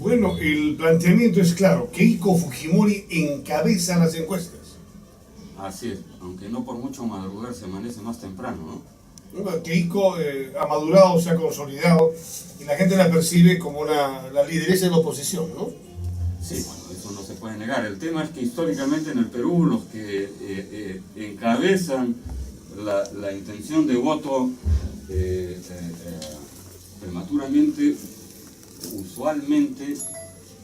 Bueno, el planteamiento es claro. Keiko Fujimori encabeza las encuestas. Así es, aunque no por mucho madrugar se amanece más temprano, ¿no? Bueno, Keiko ha madurado, se ha consolidado y la gente la percibe como la lideresa de la oposición, ¿no? Sí, bueno, eso no se puede negar. El tema es que históricamente en el Perú los que encabezan la intención de voto prematuramente, usualmente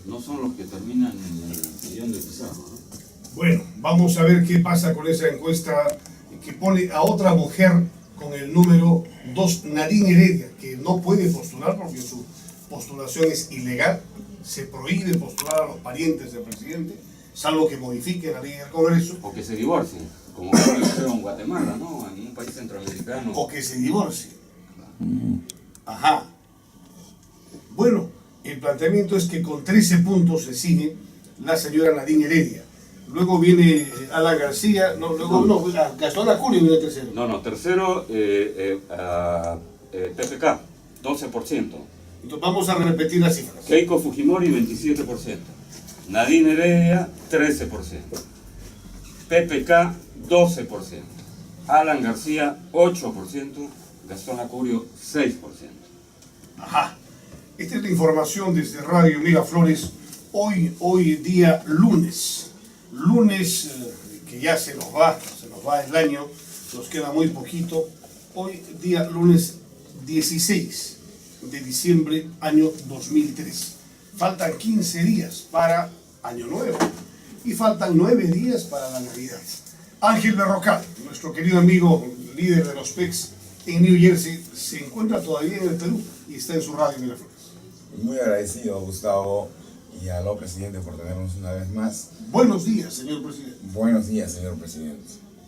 no son los que terminan en el sillón de Pizarro, ¿no? Bueno, vamos a ver qué pasa con esa encuesta que pone a otra mujer con el número 2, Nadine Heredia, que no puede postular porque su postulación es ilegal. Se prohíbe postular a los parientes del presidente, salvo que modifique la ley del Congreso. O que se divorcien, como ocurrió en Guatemala, ¿no? En un país centroamericano. O que se divorcie. Ajá. Bueno, el planteamiento es que con 13 puntos se sigue la señora Nadine Heredia. Luego viene Alan García, Gastón Acurio viene tercero. No, tercero, PPK, 12%. Entonces vamos a repetir las cifras. Keiko Fujimori, 27%. Nadine Heredia, 13%. PPK, 12%. Alan García, 8%. Gastón Acurio, 6%. Ajá. Esta es la información desde Radio Miraflores. Hoy día lunes. Lunes que ya se nos va el año, nos queda muy poquito. Hoy día lunes 16 de diciembre, año 2003. Faltan 15 días para Año Nuevo y faltan 9 días para la Navidad. Ángel Berrocal, nuestro querido amigo, líder de los PECs en New Jersey, se encuentra todavía en el Perú y está en su radio Miraflores. Muy agradecido, Gustavo, y a lo presidente por tenernos una vez más. Buenos días, señor presidente. Buenos días, señor presidente.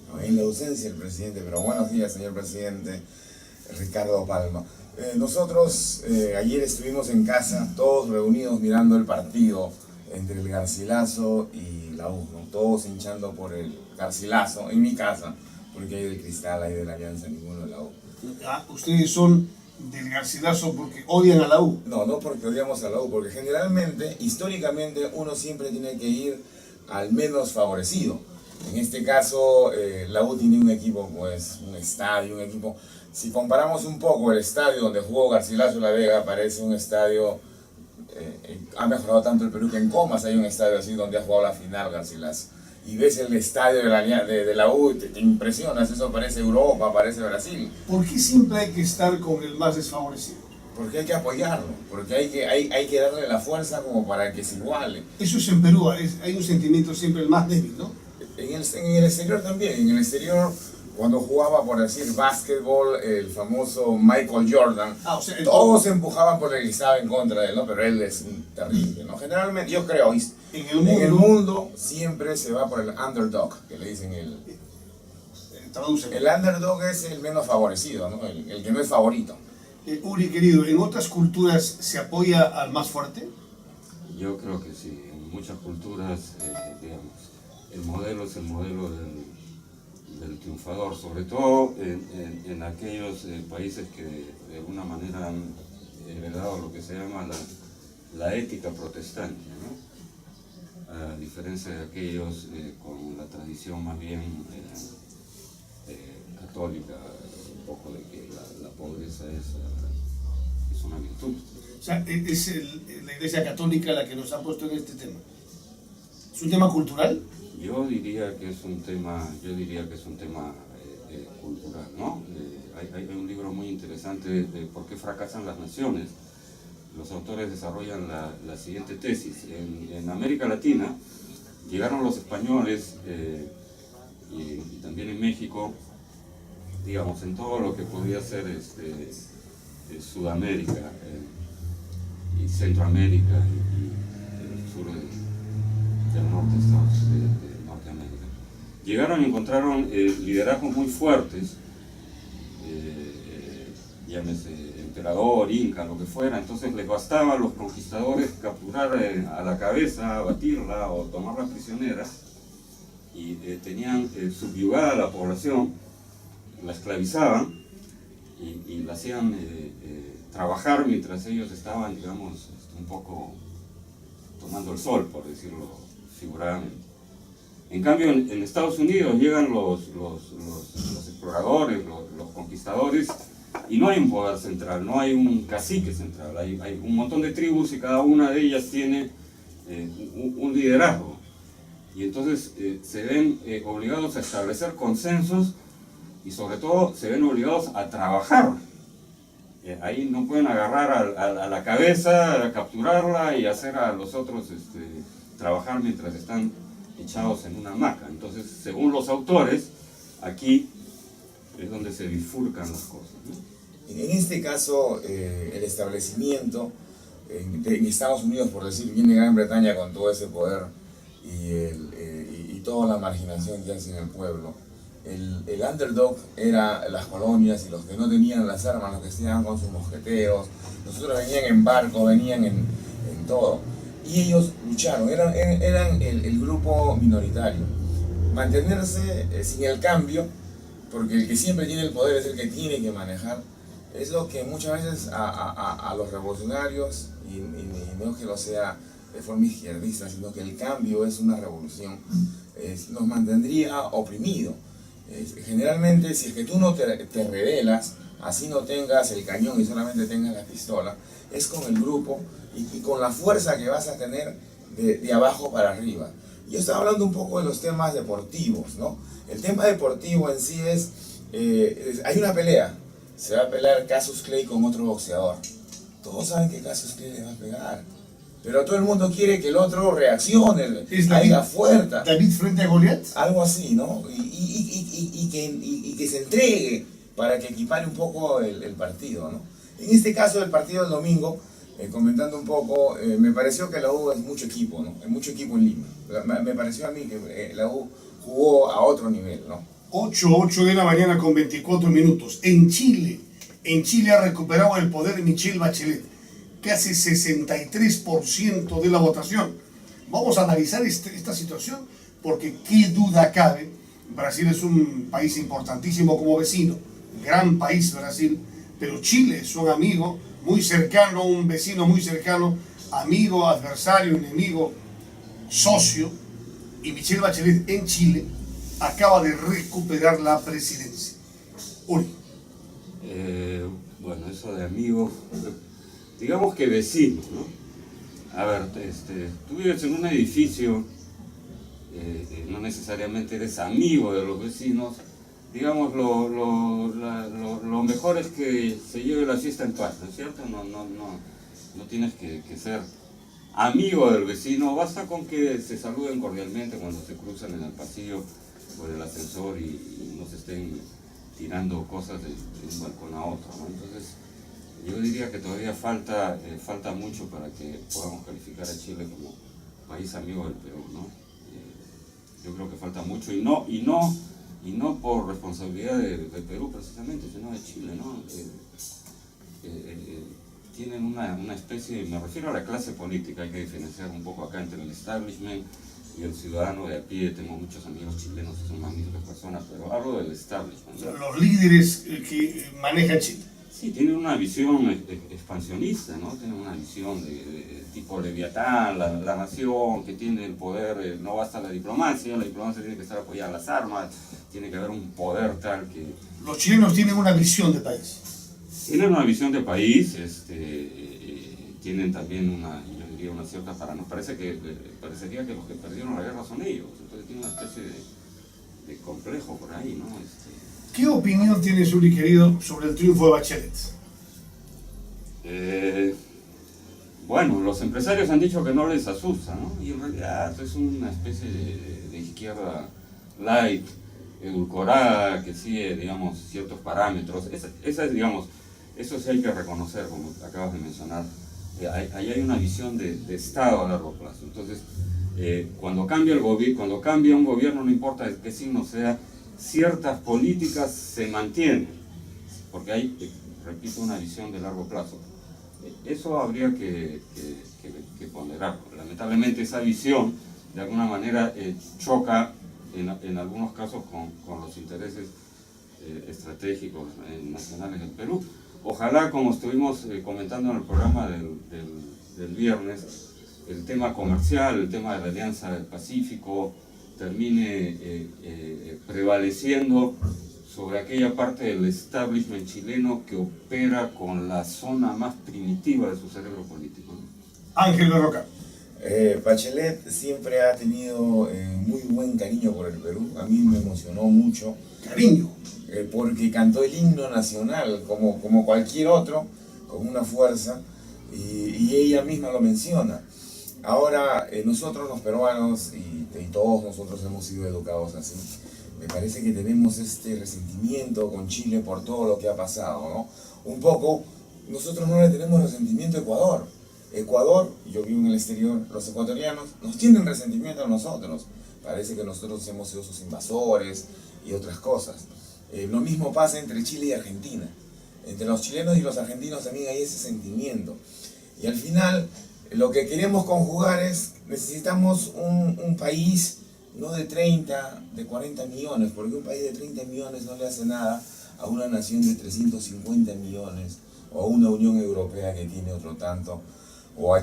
No, en la ausencia del presidente, pero buenos días, señor presidente Ricardo Palma. Nosotros ayer estuvimos en casa, todos reunidos mirando el partido entre el Garcilaso y la U, ¿no? Todos hinchando por el Garcilaso, en mi casa, porque hay del Cristal, hay de la Alianza, ninguno de la U. Ustedes son del Garcilaso porque odian a la U. No porque odiamos a la U, porque generalmente, históricamente, uno siempre tiene que ir al menos favorecido. En este caso, la U tiene un equipo, pues, un estadio, un equipo. Si comparamos un poco el estadio donde jugó Garcilaso La Vega, parece un estadio. Ha mejorado tanto el Perú que en Comas hay un estadio así donde ha jugado la final Garcilaso. Y ves el estadio de la U, te impresionas, eso parece Europa, parece Brasil. ¿Por qué siempre hay que estar con el más desfavorecido? Porque hay que apoyarlo, porque hay que darle la fuerza como para que se iguale. Eso es en Perú, hay un sentimiento siempre el más débil, ¿no? En el exterior también, en el exterior, cuando jugaba, por decir, básquetbol, el famoso Michael Jordan, todos se empujaban por él y estaba en contra de él, ¿no? Pero él es terrible, ¿no? Generalmente, yo creo, en el mundo siempre se va por el underdog, que le dicen el underdog es el menos favorecido, ¿no? El que no es favorito. Uri, querido, ¿en otras culturas se apoya al más fuerte? Yo creo que sí, en muchas culturas, digamos, el modelo es el modelo del triunfador, sobre todo en aquellos países que de alguna manera han heredado lo que se llama la ética protestante, ¿no? A diferencia de aquellos con la tradición más bien católica, un poco de que la pobreza es una virtud. O sea, es la Iglesia Católica la que nos ha puesto en este tema. ¿Es un tema cultural? Yo diría que es un tema cultural, ¿no? Hay un libro muy interesante de por qué fracasan las naciones. Los autores desarrollan la siguiente tesis. En América Latina llegaron los españoles y también en México, digamos, en todo lo que podía ser Sudamérica y Centroamérica y el sur del norte de Norteamérica. Llegaron y encontraron liderazgos muy fuertes, llámese emperador, inca, lo que fuera. Entonces les bastaba a los conquistadores capturar a la cabeza, abatirla o tomarla prisionera, y tenían subyugada a la población, la esclavizaban y la hacían trabajar mientras ellos estaban, digamos, un poco tomando el sol, por decirlo figuradamente. En cambio, en Estados Unidos llegan los exploradores, los conquistadores, y no hay un poder central, no hay un cacique central, hay un montón de tribus y cada una de ellas tiene un liderazgo. Y entonces se ven obligados a establecer consensos y sobre todo se ven obligados a trabajar. Ahí no pueden agarrar a la cabeza, capturarla y hacer a los otros trabajar mientras están echados en una hamaca. Entonces, según los autores, aquí es donde se bifurcan las cosas, ¿no? En este caso, el establecimiento en Estados Unidos, por decir, viene Gran Bretaña con todo ese poder y toda la marginación que hace en el pueblo. El underdog era las colonias y los que no tenían las armas, los que estaban con sus mosqueteros. Nosotros venían en barco, venían en todo. Y ellos lucharon, eran el grupo minoritario. Mantenerse sin el cambio, porque el que siempre tiene el poder es el que tiene que manejar, es lo que muchas veces a los revolucionarios, y no que lo sea de forma izquierdista, sino que el cambio es una revolución, nos mantendría oprimido. Generalmente, si es que tú no te rebelas, así no tengas el cañón y solamente tengas la pistola, es con el grupo y con la fuerza que vas a tener de abajo para arriba. Yo estaba hablando un poco de los temas deportivos, ¿no? El tema deportivo en sí hay una pelea, se va a pelear Cassius Clay con otro boxeador. Todos saben que Cassius Clay le va a pegar, pero todo el mundo quiere que el otro reaccione, haya fuerza. David frente a Goliat. Algo así, ¿no? Y que se entregue para que equipare un poco el partido, ¿no? En este caso, el partido del domingo, comentando un poco, me pareció que la U es mucho equipo, ¿no? Es mucho equipo en Lima. Me pareció a mí que la U jugó a otro nivel, ¿no? 8 de la mañana con 24 minutos. En Chile ha recuperado el poder Michelle Bachelet, casi 63% de la votación. Vamos a analizar esta situación porque qué duda cabe, Brasil es un país importantísimo como vecino, gran país Brasil, pero Chile es un amigo muy cercano, un vecino muy cercano, amigo, adversario, enemigo, socio, y Michelle Bachelet en Chile acaba de recuperar la presidencia. Uri. Bueno, eso de amigo, digamos que vecino, ¿no? A ver, tú vives en un edificio, no necesariamente eres amigo de los vecinos, digamos, lo mejor es que se lleve la fiesta en paz, ¿no es cierto? No tienes que ser amigo del vecino, basta con que se saluden cordialmente cuando se cruzan en el pasillo o en el ascensor y no se estén tirando cosas de un balcón a otro, ¿no? Entonces, yo diría que todavía falta mucho para que podamos calificar a Chile como país amigo del Perú, ¿no? Yo creo que falta mucho y no por responsabilidad del Perú precisamente, sino de Chile, ¿no? Tienen una especie, me refiero a la clase política, hay que diferenciar un poco acá entre el establishment y el ciudadano de a pie. Tengo muchos amigos chilenos que son magníficas personas, pero hablo del establishment, ¿no? Los líderes que manejan Chile. Sí, tienen una visión expansionista, ¿no? Tienen una visión de tipo Leviatán, la nación que tiene el poder, no basta la diplomacia tiene que estar apoyada a las armas, tiene que haber un poder tal que... Los chilenos tienen una visión de país. Tienen una visión de país, tienen también yo diría una cierta parecería que los que perdieron la guerra son ellos, entonces tiene una especie de complejo por ahí, ¿no? ¿Qué opinión tienes, Uri querido, sobre el triunfo de Bachelet? Bueno, los empresarios han dicho que no les asusta, ¿no? Y en realidad es una especie de izquierda light, edulcorada, que sigue, digamos, ciertos parámetros. Esa es, digamos, eso sí hay que reconocer, como acabas de mencionar. Ahí hay una visión de Estado a largo plazo. Entonces, cuando cambia un gobierno, no importa de qué signo sea, ciertas políticas se mantienen, porque hay, repito, una visión de largo plazo. Eso habría que ponderarlo. Lamentablemente esa visión, de alguna manera, choca en algunos casos con los intereses estratégicos nacionales del Perú. Ojalá, como estuvimos comentando en el programa del viernes, el tema comercial, el tema de la Alianza del Pacífico, termine prevaleciendo sobre aquella parte del establishment chileno que opera con la zona más primitiva de su cerebro político, ¿no? Ángel Berrocal. Bachelet siempre ha tenido muy buen cariño por el Perú. A mí me emocionó mucho. Cariño. Porque cantó el himno nacional como cualquier otro, con una fuerza, y ella misma lo menciona. Ahora, nosotros los peruanos, y todos nosotros hemos sido educados así, me parece que tenemos este resentimiento con Chile por todo lo que ha pasado, ¿no? Un poco, nosotros no le tenemos resentimiento a Ecuador. Ecuador, yo vivo en el exterior, los ecuatorianos nos tienen resentimiento a nosotros. Parece que nosotros hemos sido sus invasores y otras cosas. Lo mismo pasa entre Chile y Argentina. Entre los chilenos y los argentinos también hay ese sentimiento. Y al final, lo que queremos conjugar es, necesitamos un país no de 30, de 40 millones, porque un país de 30 millones no le hace nada a una nación de 350 millones, o a una Unión Europea que tiene otro tanto, o a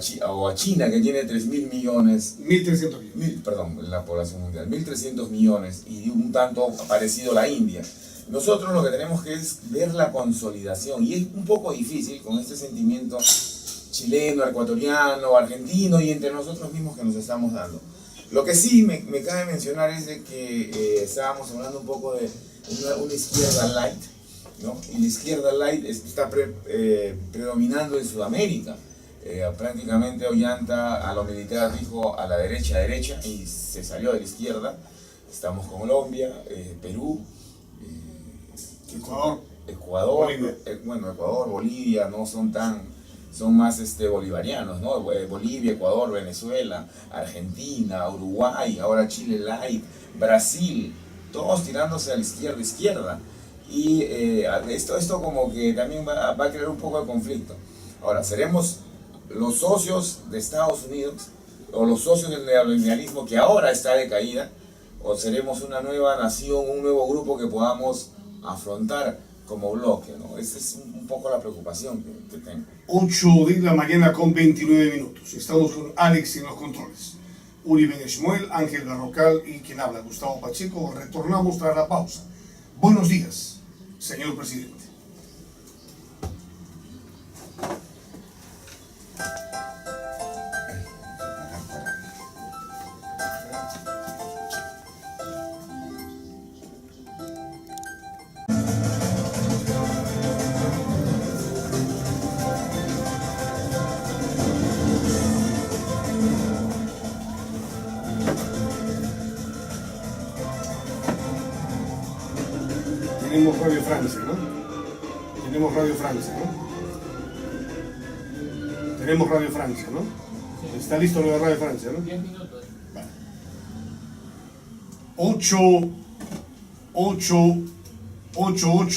China que tiene 3.000 millones. 1.300 millones. Perdón, la población mundial, 1.300 millones, y un tanto parecido a la India. Nosotros lo que tenemos que es ver la consolidación, y es un poco difícil con este sentimiento chileno, ecuatoriano, argentino, y entre nosotros mismos que nos estamos dando. Lo que sí me cabe mencionar es de que estábamos hablando un poco de una izquierda light, ¿no? Y la izquierda light está predominando en Sudamérica. Prácticamente Ollanta a lo militar dijo a la derecha, y se salió de la izquierda. Estamos con Colombia, Perú, Ecuador, Ecuador, Bolivia, no son son más bolivarianos, ¿no? Bolivia, Ecuador, Venezuela, Argentina, Uruguay, ahora Chile light, Brasil, todos tirándose a la izquierda. Y esto como que también va a crear un poco de conflicto. Ahora, ¿seremos los socios de Estados Unidos o los socios del neoliberalismo que ahora está de caída, o seremos una nueva nación, un nuevo grupo que podamos afrontar como bloque, ¿no? Esa es un poco la preocupación que tengo. 8 de la mañana con 29 minutos. Estamos con Alex en los controles. Uri Beneshmuel, Ángel Berrocal y quien habla, Gustavo Pacheco. Retornamos tras la pausa. Buenos días, señor presidente. Tenemos Radio Francia, ¿no? Tenemos Radio Francia, ¿no? Tenemos Radio Francia, ¿no? Está listo lo de Radio Francia, ¿no? 10 minutos. Vale. 8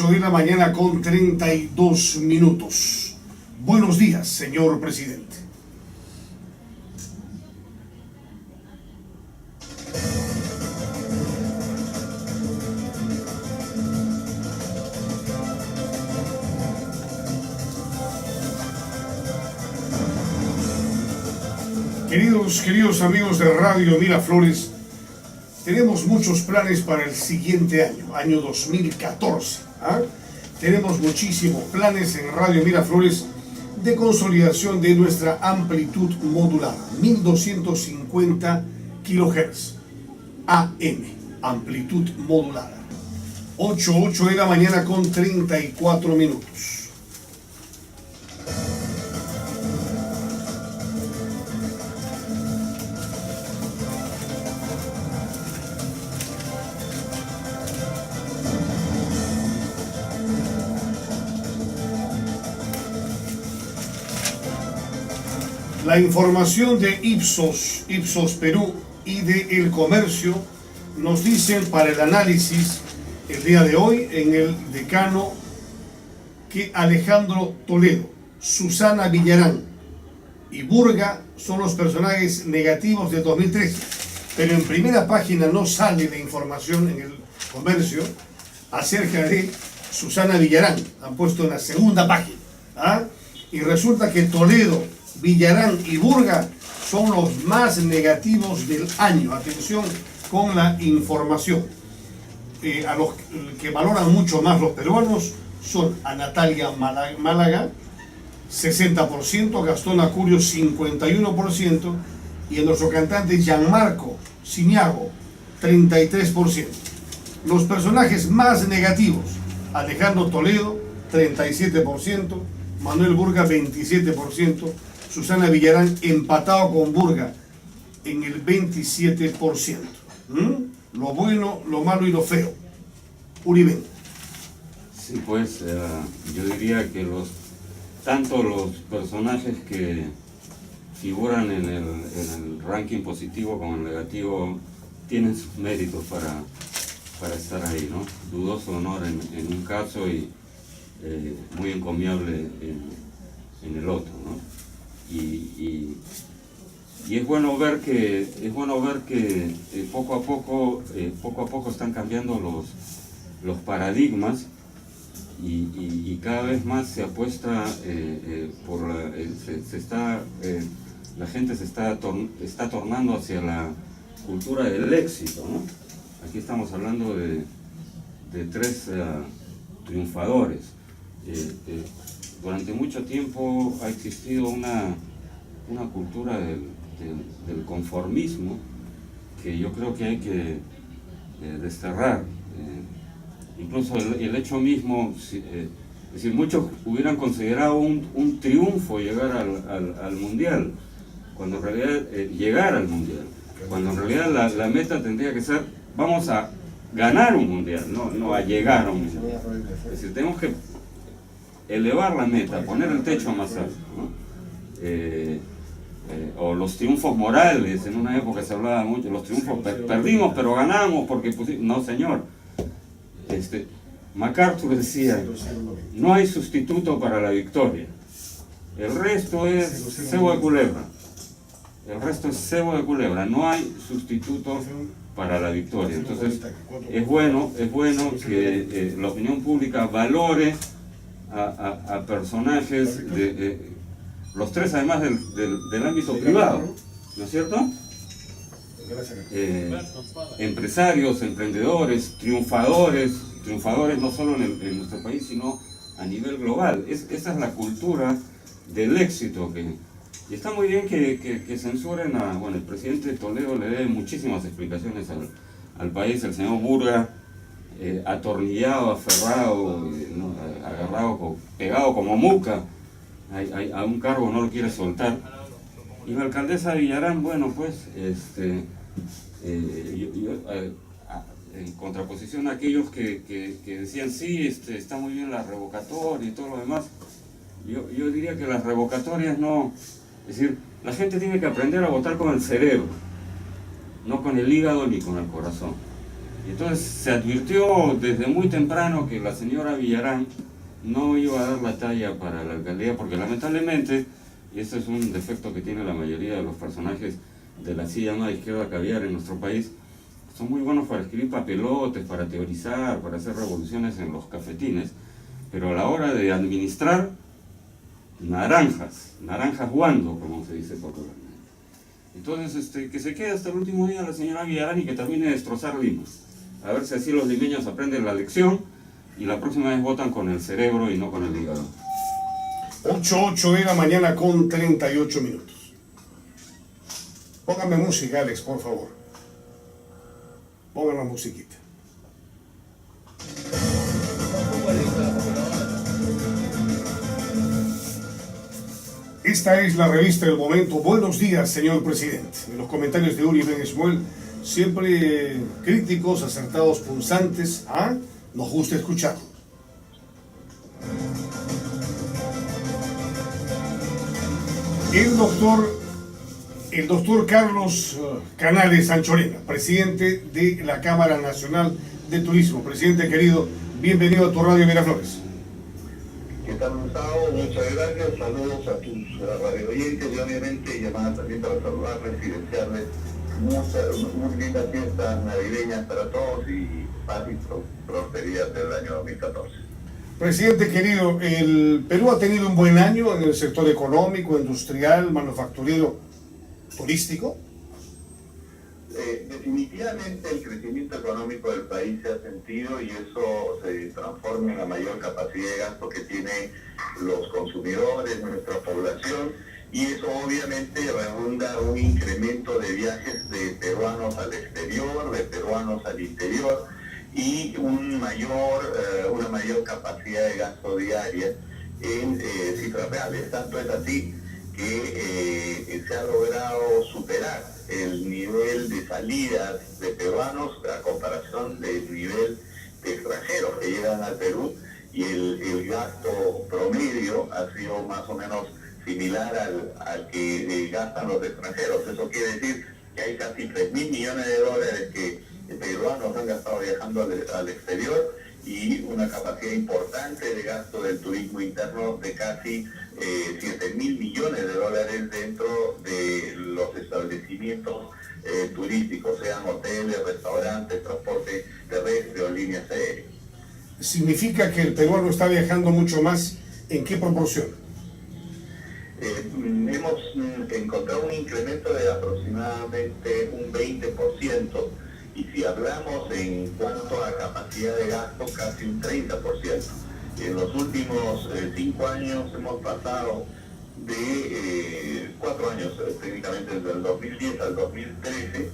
de la mañana con 32 minutos. Buenos días, señor presidente. Queridos amigos de Radio Miraflores, tenemos muchos planes para el siguiente año 2014. Tenemos muchísimos planes en Radio Miraflores de consolidación de nuestra amplitud modulada, 1250 kHz AM, amplitud modulada. 8 de la mañana con 34 minutos. La información de Ipsos Perú y de El Comercio nos dicen para el análisis el día de hoy en el decano que Alejandro Toledo, Susana Villarán y Burga son los personajes negativos de 2013, pero en primera página no sale la información en El Comercio acerca de Susana Villarán, han puesto en la segunda página, y resulta que Toledo, Villarán y Burga son los más negativos del año. Atención con la información. A los que valoran mucho más los peruanos son a Natalia Málaga, 60%, Gastón Acurio, 51%, y a nuestro cantante Gianmarco Ciñago, 33%. Los personajes más negativos: Alejandro Toledo, 37%, Manuel Burga, 27%, Susana Villarán, empatado con Burga, en el 27%. Lo bueno, lo malo y lo feo. Uribe. Sí, pues yo diría que tanto los personajes que figuran en el ranking positivo como el negativo tienen sus méritos para estar ahí, ¿no? Dudoso honor en un caso y muy encomiable en el otro, ¿no? Y es bueno ver que poco a poco están cambiando los paradigmas y cada vez más se apuesta por la gente se está tornando hacia la cultura del éxito, ¿no? Aquí estamos hablando de tres triunfadores. Durante mucho tiempo ha existido una cultura del conformismo que yo creo que hay que desterrar. Incluso el hecho mismo, es decir, muchos hubieran considerado un triunfo llegar al Mundial, cuando en realidad llegar al Mundial, cuando en realidad la meta tendría que ser: vamos a ganar un Mundial, no a llegar a un Mundial. Es decir, tenemos que elevar la meta, poner el techo más alto, ¿no? O los triunfos morales, en una época se hablaba mucho, los triunfos, perdimos pero ganamos porque no, señor. MacArthur decía: no hay sustituto para la victoria, el resto es cebo de culebra, no hay sustituto para la victoria. Entonces es bueno que la opinión pública valore a personajes los tres, además del ámbito privado, ¿no es cierto? Empresarios, emprendedores, triunfadores no solo en nuestro país, sino a nivel global. Esa es la cultura del éxito. Y está muy bien que censuren bueno, el presidente Toledo le dé muchísimas explicaciones al país, el señor Burga, atornillado, aferrado, ¿no? Agarrado, pegado como muca a un cargo, no lo quiere soltar. Y la alcaldesa Villarán, bueno, pues, en contraposición a aquellos que decían: sí, está muy bien la revocatoria y todo lo demás, yo diría que las revocatorias no, es decir, la gente tiene que aprender a votar con el cerebro, no con el hígado ni con el corazón. Y entonces se advirtió desde muy temprano que la señora Villarán no iba a dar la talla para la alcaldía, porque lamentablemente, y esto es un defecto que tiene la mayoría de los personajes de la así llamada izquierda caviar en nuestro país, son muy buenos para escribir papelotes, para teorizar, para hacer revoluciones en los cafetines, pero a la hora de administrar, naranjas guando, como se dice popularmente. Entonces, que se quede hasta el último día la señora Villarán y que termine de destrozar Lima. A ver si así los limeños aprenden la lección y la próxima vez votan con el cerebro y no con el hígado. 8 de la mañana con 38 minutos. Póngame música, Alex, por favor. Pongan la musiquita. Esta es la revista del momento. Buenos días, señor presidente. En los comentarios de Uri Ben Esmuel, siempre críticos, acertados, punzantes. Nos gusta escucharlos. El doctor Carlos Canales Anchorena, presidente de la Cámara Nacional de Turismo. Presidente querido, bienvenido a tu radio Miraflores. ¿Qué tal, Gustavo? Muchas gracias. Saludos a tus radio oyentes y obviamente llamada también para saludarles y desearles muy lindas fiestas navideñas para todos y paz y prosperidad del año 2014. Presidente querido, el Perú ha tenido un buen año en el sector económico, industrial, manufacturero, turístico. Definitivamente el crecimiento económico del país se ha sentido y eso se transforma en la mayor capacidad de gasto que tienen los consumidores, nuestra población, y eso obviamente redunda un incremento de viajes de peruanos al exterior, de peruanos al interior, y una mayor capacidad de gasto diaria en cifras reales. Tanto es así que se ha logrado superar el nivel de salidas de peruanos a comparación del nivel de extranjeros que llegan al Perú, y el gasto promedio ha sido más o menos similar al que gastan los extranjeros. Eso quiere decir que hay casi 3.000 millones de dólares que peruanos han gastado viajando al exterior, y una capacidad importante de gasto del turismo interno de casi 7.000 millones de dólares dentro de los establecimientos turísticos, sean hoteles, restaurantes, transporte terrestre o líneas aéreas. ¿Significa que el peruano está viajando mucho más? ¿En qué proporción? Hemos encontrado un incremento de aproximadamente un 20%, y si hablamos en cuanto a capacidad de gasto, casi un 30%. En los últimos 5 años hemos pasado de 4 años, técnicamente desde el 2010 al 2013,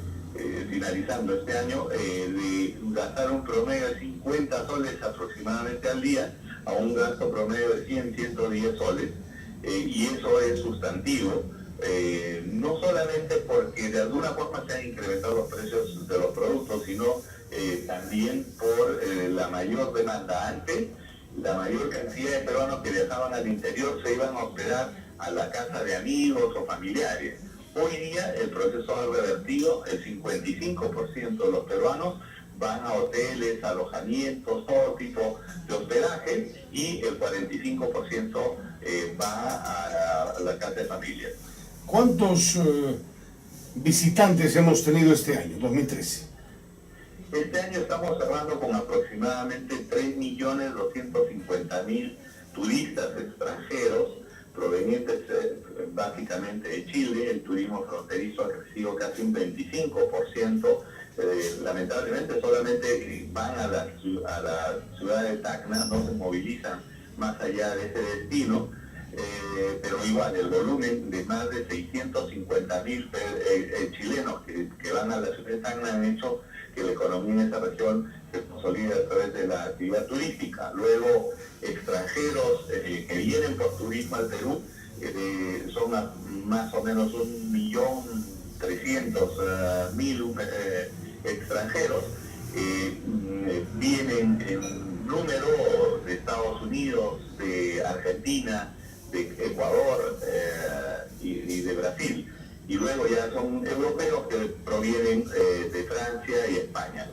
finalizando este año, de gastar un promedio de 50 soles aproximadamente al día a un gasto promedio de 110 soles, y eso es sustantivo. No solamente porque de alguna forma se han incrementado los precios de los productos, sino también por la mayor demanda. Antes, la mayor cantidad de peruanos que viajaban al interior se iban a hospedar a la casa de amigos o familiares. Hoy día el proceso ha revertido. El 55% de los peruanos van a hoteles, alojamientos, todo tipo de hospedaje, y el 45% va a la casa de familia. ¿Cuántos visitantes hemos tenido este año, 2013? Este año estamos cerrando con aproximadamente 3.250.000 turistas extranjeros provenientes básicamente de Chile. El turismo fronterizo ha crecido casi un 25%. Lamentablemente solamente van a la ciudad de Tacna, no se movilizan más allá de ese destino. Pero igual, el volumen de más de 650.000 chilenos que van a la ciudad de Tacna han hecho que la economía en esa región se consolide a través de la actividad turística. Luego, extranjeros que vienen por turismo al Perú son más o menos 1.300.000 extranjeros. Vienen en número de Estados Unidos, de Argentina, de Ecuador y de Brasil, y luego ya son europeos que provienen de Francia y España.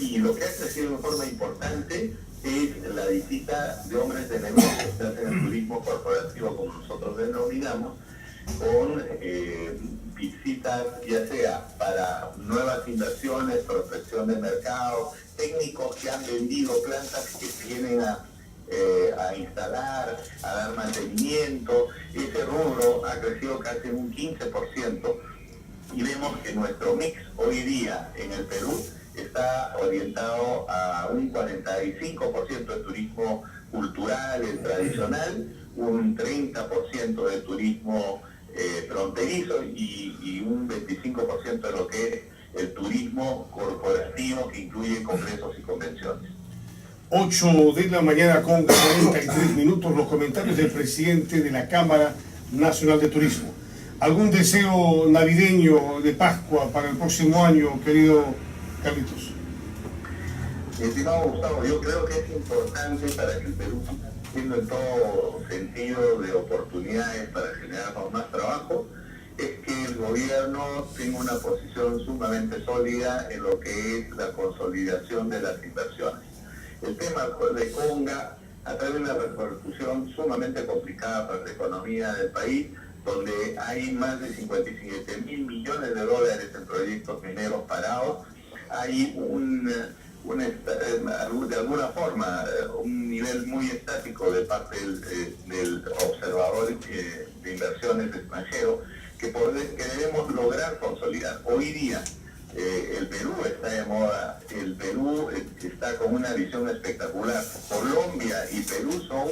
Y lo que ha crecido de forma importante es la visita de hombres de negocios que hacen el turismo corporativo, como nosotros denominamos, con visitas ya sea para nuevas inversiones, prospección de mercado, técnicos que han vendido plantas que vienen a instalar, a dar mantenimiento. Ese rubro ha crecido casi un 15%, y vemos que nuestro mix hoy día en el Perú está orientado a un 45% de turismo cultural, el tradicional, un 30% de turismo fronterizo, y un 25% de lo que es el turismo corporativo, que incluye congresos y convenciones. 8 de la mañana con 43 minutos, los comentarios del presidente de la Cámara Nacional de Turismo. ¿Algún deseo navideño de Pascua para el próximo año, querido Carlitos? Estimado Gustavo, yo creo que es importante para que el Perú tenga en todo sentido de oportunidades para generar más trabajo, es que el gobierno tenga una posición sumamente sólida en lo que es la consolidación de las inversiones. El tema de Conga atrae una repercusión sumamente complicada para la economía del país, donde hay más de 57.000 millones de dólares en proyectos mineros parados. Hay de alguna forma un nivel muy estático de parte del observador de inversiones extranjero que debemos lograr consolidar. Hoy día el Perú está de moda, el Perú está con una visión espectacular. Colombia y Perú son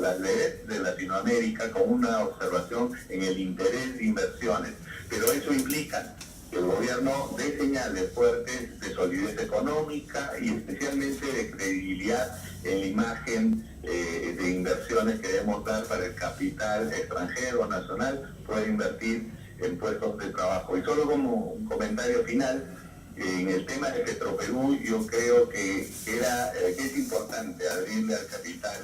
las vedettes de Latinoamérica con una observación en el interés de inversiones, pero eso implica que el gobierno dé señales fuertes de solidez económica y especialmente de credibilidad en la imagen de inversiones que debemos dar para el capital extranjero o nacional pueda invertir en puestos de trabajo. Y solo como un comentario final, en el tema de Petroperú, yo creo que es importante abrirle al capital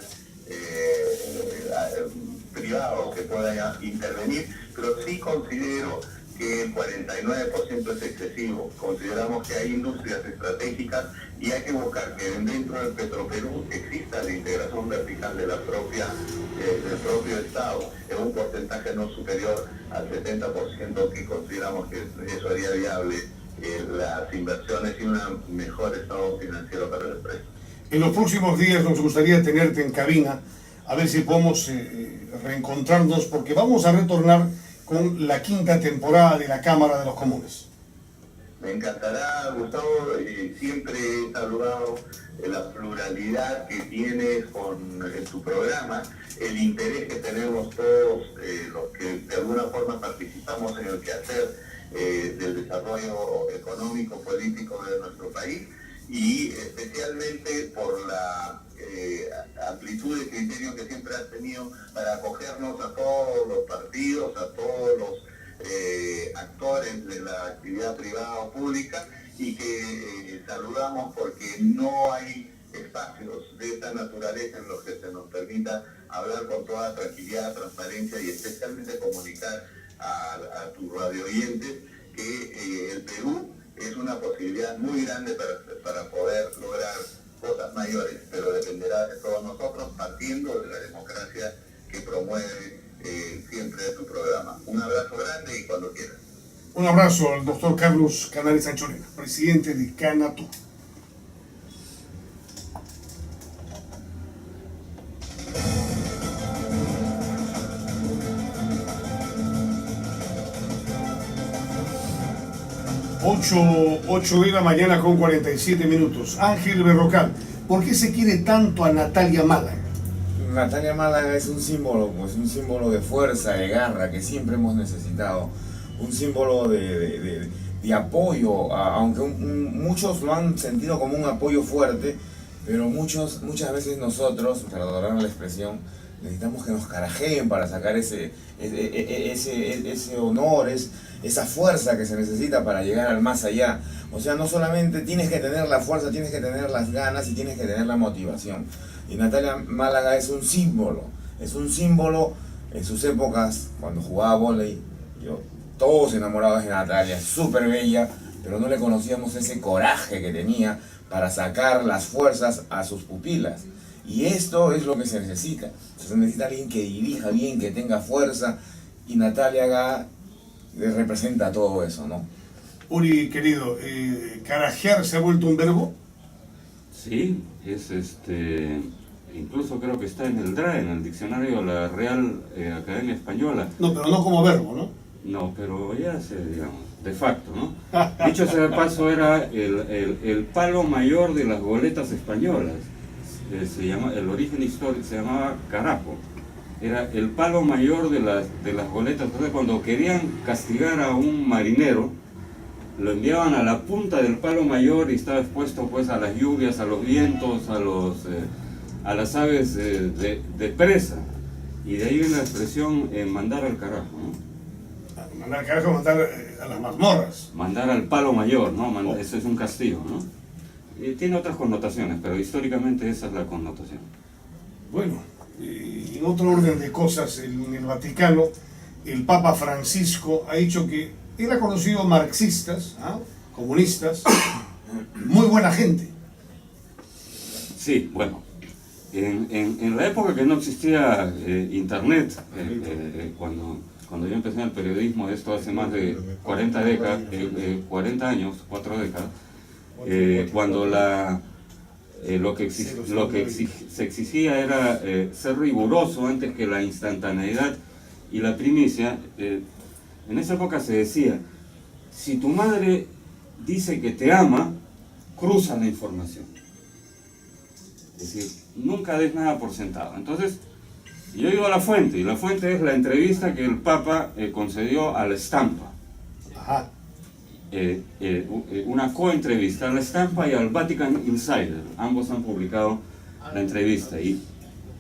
privado que pueda intervenir, pero sí considero que el 49% es excesivo. Consideramos que hay industrias estratégicas y hay que buscar que dentro del Petroperú exista la integración vertical de del propio Estado en un porcentaje no superior al 70%, que consideramos que eso haría viable las inversiones y un mejor estado financiero para la empresa. En los próximos días nos gustaría tenerte en cabina, a ver si podemos reencontrarnos, porque vamos a retornar con la 5ª temporada de la Cámara de los Comunes. Me encantará, Gustavo, siempre he saludado la pluralidad que tienes en tu programa, el interés que tenemos todos los que de alguna forma participamos en el quehacer del desarrollo económico, político de nuestro país, y especialmente por la amplitud de criterios que siempre has tenido para acogernos a todos los partidos, a todos los actores de la actividad privada o pública, y que saludamos porque no hay espacios de esta naturaleza en los que se nos permita hablar con toda tranquilidad, transparencia y especialmente comunicar a tus radioyentes que el Perú es una posibilidad muy grande para poder lograr cosas mayores, pero dependerá de todos nosotros, partiendo de la democracia que promueve siempre tu programa. Un abrazo grande y cuando quieras. Un abrazo al doctor Carlos Canales Anchorena, presidente de Canatur. Ocho de la mañana con 47 minutos. Ángel Berrocal, ¿por qué se quiere tanto a Natalia Málaga? Natalia Málaga es un símbolo, pues un símbolo de fuerza, de garra que siempre hemos necesitado, un símbolo de apoyo, aunque muchos lo han sentido como un apoyo fuerte, pero muchas veces nosotros, perdonad la expresión, necesitamos que nos carajeen para sacar ese honor, esa fuerza que se necesita para llegar al más allá. O sea, no solamente tienes que tener la fuerza, tienes que tener las ganas y tienes que tener la motivación. Y Natalia Málaga es un símbolo en sus épocas, cuando jugaba vóley, todos enamorados de Natalia, súper bella, pero no le conocíamos ese coraje que tenía para sacar las fuerzas a sus pupilas. Y esto es lo que se necesita. Se necesita alguien que dirija bien, que tenga fuerza, y Natalia representa todo eso, ¿no? Uri, querido, ¿carajear se ha vuelto un verbo? Sí, incluso creo que está en el DRAE, en el diccionario de la Real Academia Española. No, pero no como verbo, ¿no? No, pero ya digamos, de facto, ¿no? Dicho sea de paso, era el palo mayor de las goletas españolas. El origen histórico se llamaba carapo. Era el palo mayor de las goletas. Entonces, cuando querían castigar a un marinero, lo enviaban a la punta del palo mayor y estaba expuesto pues a las lluvias, a los vientos, a las aves de presa. Y de ahí viene la expresión mandar al carajo, ¿no? Mandar al carajo, mandar a las mazmorras. Mandar al palo mayor, ¿no? Eso es un castigo, ¿no? Y tiene otras connotaciones, pero históricamente esa es la connotación. Bueno, en otro orden de cosas, en el Vaticano, el Papa Francisco ha dicho que él ha conocido marxistas, comunistas, muy buena gente. Sí, bueno, en la época que no existía internet, cuando cuando yo empecé en el periodismo, esto hace más de 40 años, 4 décadas, cuando se exigía era ser riguroso antes que la instantaneidad y la primicia. En esa época se decía, si tu madre dice que te ama, cruza la información. Es decir, nunca des nada por sentado. Entonces, yo digo a la fuente, y la fuente es la entrevista que el Papa concedió a La Stampa. Ajá. Una coentrevista a La Stampa y al Vatican Insider. Ambos han publicado la entrevista. Y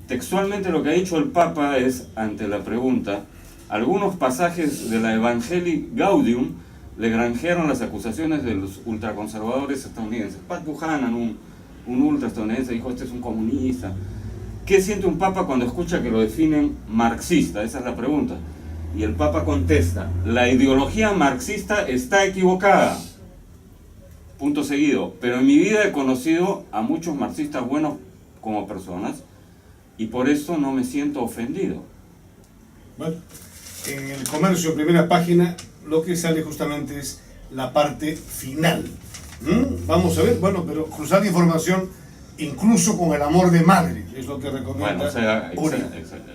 textualmente lo que ha dicho el Papa es, ante la pregunta, algunos pasajes de la Evangelii Gaudium le granjearon las acusaciones de los ultraconservadores estadounidenses. Pat Buchanan, un ultra estadounidense, dijo, este es un comunista. ¿Qué siente un papa cuando escucha que lo definen marxista? Esa es la pregunta. Y el papa contesta, la ideología marxista está equivocada. Punto seguido. Pero en mi vida he conocido a muchos marxistas buenos como personas y por eso no me siento ofendido. Bueno, en el Comercio, primera página, lo que sale justamente es la parte final. Vamos a ver, bueno, pero cruzar información incluso con el amor de madre, es lo que recomienda. Bueno, o sea, Uri.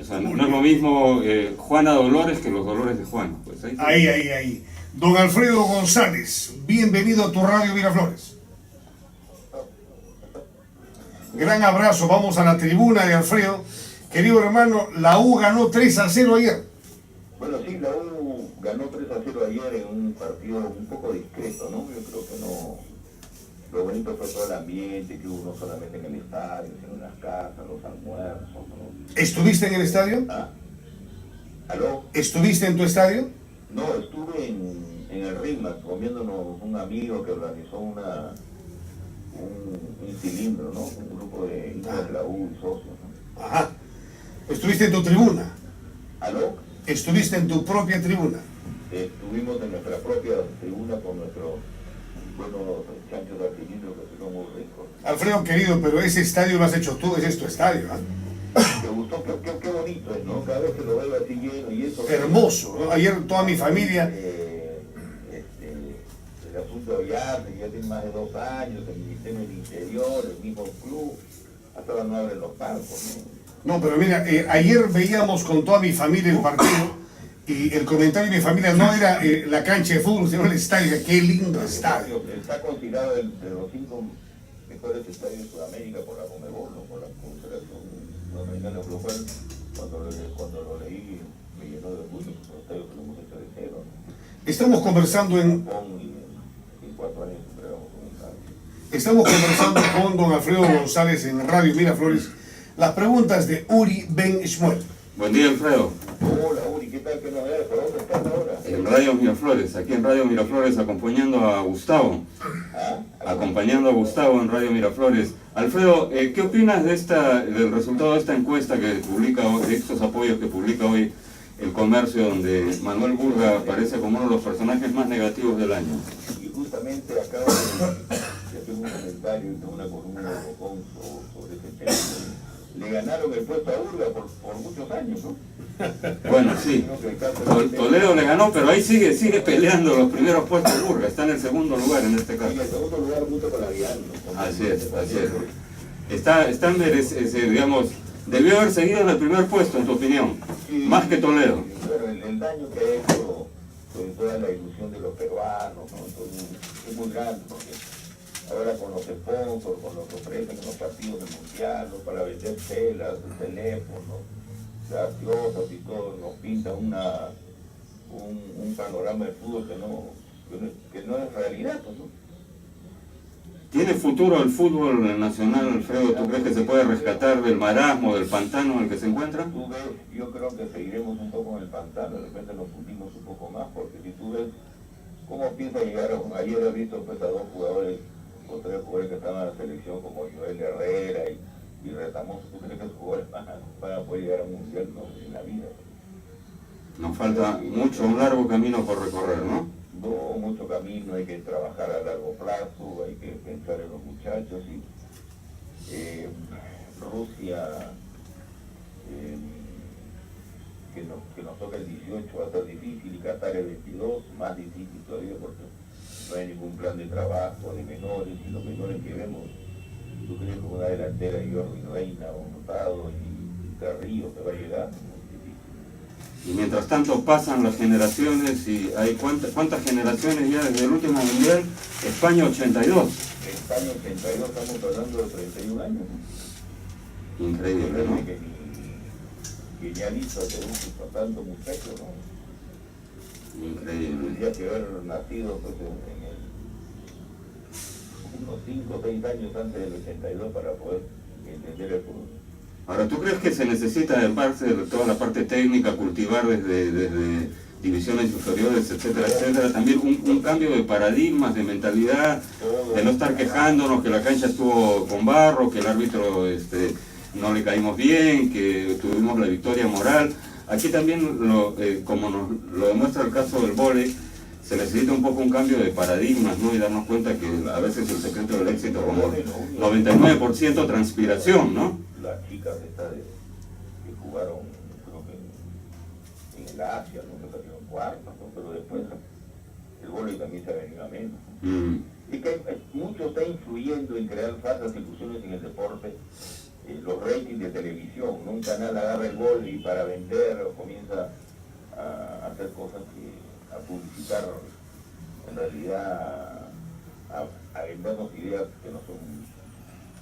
o sea, no es lo mismo Juana Dolores que los dolores de Juana. Pues Ahí. Don Alfredo González, bienvenido a tu radio Miraflores. Gran abrazo, vamos a la tribuna de Alfredo. Querido hermano, la U ganó 3-0 ayer. Bueno, sí, la U ganó 3-0 ayer en un partido un poco discreto, ¿no? Yo creo que no. Lo bonito fue todo el ambiente que hubo no solamente en el estadio, sino en las casas, los almuerzos, ¿no? ¿Estuviste en el estadio? ¿Ah? ¿Aló? ¿Estuviste en tu estadio? No, estuve en el RIMAC comiéndonos un amigo que organizó un cilindro, ¿no? Un grupo de hinchas de la U y socios, ¿no? Ajá. ¿Estuviste en tu tribuna? ¿Aló? ¿Estuviste en tu propia tribuna? Estuvimos en nuestra propia tribuna con nuestros buenos chanchos de cilindro que son muy ricos. Alfredo, querido, pero ese estadio lo has hecho tú, ese es tu estadio, ¿ah? ¿Te gustó? Qué bonito es, ¿no? Cada vez que lo veo así lleno y eso... Hermoso, ¿no? Ayer toda mi familia... el asunto de Ollarse, que ya tiene más de 2 años, el Ministerio del Interior, el mismo club, hasta ahora no abren los palcos, ¿no? No, pero mira, ayer veíamos con toda mi familia el partido y el comentario de mi familia no era la cancha de fútbol, sino el estadio. ¡Qué lindo estadio! Está considerado de los 5 mejores estadios de Sudamérica por la Conmebol, ¿no? Por la Confederación Sudamericana, por lo cual cuando lo leí me llenó de orgullo, los estadios que lo hemos hecho de cero, ¿no? Estamos conversando en 4 años entregamos un estadio. Estamos conversando con don Alfredo González en Radio Miraflores. Las preguntas de Uri Ben Shmuel. Buen día, Alfredo. Hola, Uri, ¿qué tal? ¿Qué novedades? ¿Por dónde estás ahora? En Radio Miraflores, aquí en Radio Miraflores acompañando a Gustavo. Acompañando a Gustavo en Radio Miraflores. Alfredo, ¿qué opinas del resultado de esta encuesta que publica hoy, de estos apoyos que publica hoy El Comercio, donde Manuel Burga aparece como uno de los personajes más negativos del año? Y justamente acabo de hacer un comentario en una columna de Bocón sobre este tema. Le ganaron el puesto a Burga por muchos años, ¿no? Bueno, sí. Toledo le ganó, pero ahí sigue peleando los primeros puestos Burga. Está en el segundo lugar en este caso. Y en segundo lugar, mucho con la Vidal, ¿no? Así es. Está digamos, debió haber seguido en el primer puesto, en tu opinión, más que Toledo. Bueno, el daño que ha hecho sobre toda la ilusión de los peruanos, ¿no? Entonces, es muy grande, porque ahora con los sponsors, con los que ofrecen los partidos de mundial, ¿no? Para vender telas, teléfonos, gaseosas y todo, nos pinta un panorama de fútbol que no es realidad, pues, ¿no? ¿Tiene futuro el fútbol nacional, Alfredo? ¿Tú crees que se puede rescatar del marasmo, del pantano en el que se encuentra? Tú ves, yo creo que seguiremos un poco en el pantano, de repente nos fundimos un poco más, porque si tú ves cómo piensa llegar, ayer he visto pues, a 2 jugadores o 3 jugadores que estaban en la selección, como Joel Herrera y Retamoso. ¿Tú crees que esos jugadores van a poder llegar a un mundial? No, en la vida. Nos falta un largo camino por recorrer, ¿no? No, mucho camino, hay que trabajar a largo plazo, hay que pensar en los muchachos y Rusia que nos nos toca el 18 va a ser difícil y Qatar el 22 más difícil todavía porque no hay ningún plan de trabajo de menores y los menores que vemos, tú crees como una delantera de Jordi Reina o Hurtado y Carrillo que va a llegar. Y mientras tanto pasan las generaciones y hay cuántas generaciones ya desde el último mundial. España 82. España 82 estamos hablando de 31 años. Increíble, ¿no? Que ya listo tenemos tanto muchachos, ¿no? Increíble. Tendría que haber nacido pues, unos 5 o 6 años antes del 82 para poder entender el fútbol. Ahora, ¿tú crees que se necesita de toda la parte técnica, cultivar desde divisiones inferiores, etcétera, etcétera? También un cambio de paradigmas, de mentalidad, de no estar quejándonos que la cancha estuvo con barro, que el árbitro no le caímos bien, que tuvimos la victoria moral. Aquí también, como nos lo demuestra el caso del vóley, se necesita un poco un cambio de paradigmas, ¿no? Y darnos cuenta que a veces el secreto del éxito, como 99% transpiración, ¿no? Las chicas estas que jugaron, creo que en el Asia, ¿no? Que salieron cuartos, ¿no? Pero después el vóley también se ha venido a menos. Y que mucho está influyendo en crear falsas ilusiones en el deporte. Los ratings de televisión, ¿no? Un canal agarra el vóley para vender o comienza a hacer cosas a publicitar, en realidad a vendernos ideas que no son.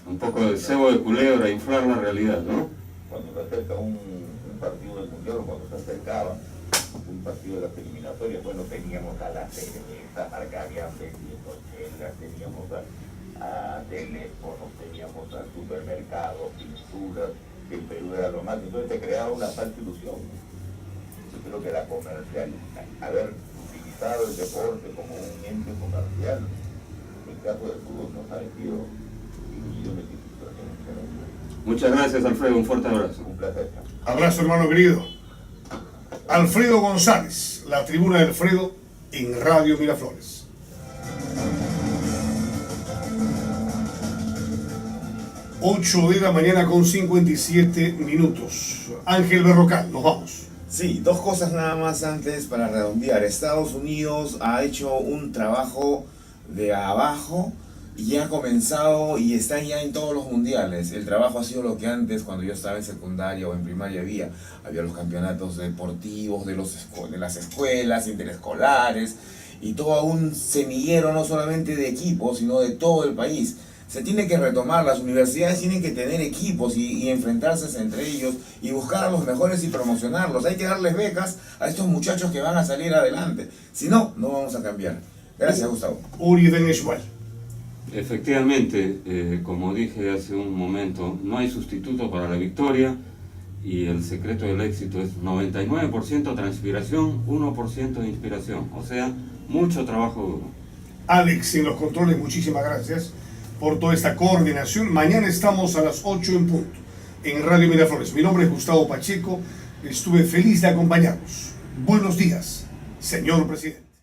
Un poco de cebo de culebra, inflar la realidad, ¿no? Cuando se acerca un partido del mundial o cuando se acercaba un partido de las eliminatorias, bueno, teníamos a la cerveza, marcarían vendiendo chelas, teníamos a teléfonos, teníamos al supermercado, pinturas, que en Perú era lo más, entonces se creaba una falsa ilusión. Yo creo que la comercial, haber utilizado el deporte como un ente comercial, en el caso del fútbol nos ha metido ilusiones y situaciones. Muchas gracias, Alfredo, un fuerte abrazo. Un placer. Abrazo, hermano querido. Alfredo González, la tribuna de Alfredo en Radio Miraflores. Ocho de la mañana con 57 minutos. Ángel Berrocal, nos vamos. Sí, dos cosas nada más antes para redondear. Estados Unidos ha hecho un trabajo de abajo y ha comenzado y está ya en todos los mundiales. El trabajo ha sido lo que antes, cuando yo estaba en secundaria o en primaria, había los campeonatos deportivos de las escuelas, interescolares, y todo un semillero no solamente de equipos, sino de todo el país. Se tiene que retomar, las universidades tienen que tener equipos y enfrentarse entre ellos y buscar a los mejores y promocionarlos. Hay que darles becas a estos muchachos que van a salir adelante. Si no, no vamos a cambiar. Gracias, Gustavo. Uri Deneshwal. Efectivamente, como dije hace un momento, no hay sustituto para la victoria y el secreto del éxito es 99% transpiración, 1% de inspiración. O sea, mucho trabajo duro. Alex en los controles, muchísimas gracias por toda esta coordinación. Mañana estamos a las 8 en punto en Radio Miraflores. Mi nombre es Gustavo Pacheco. Estuve feliz de acompañarnos. Buenos días, señor presidente.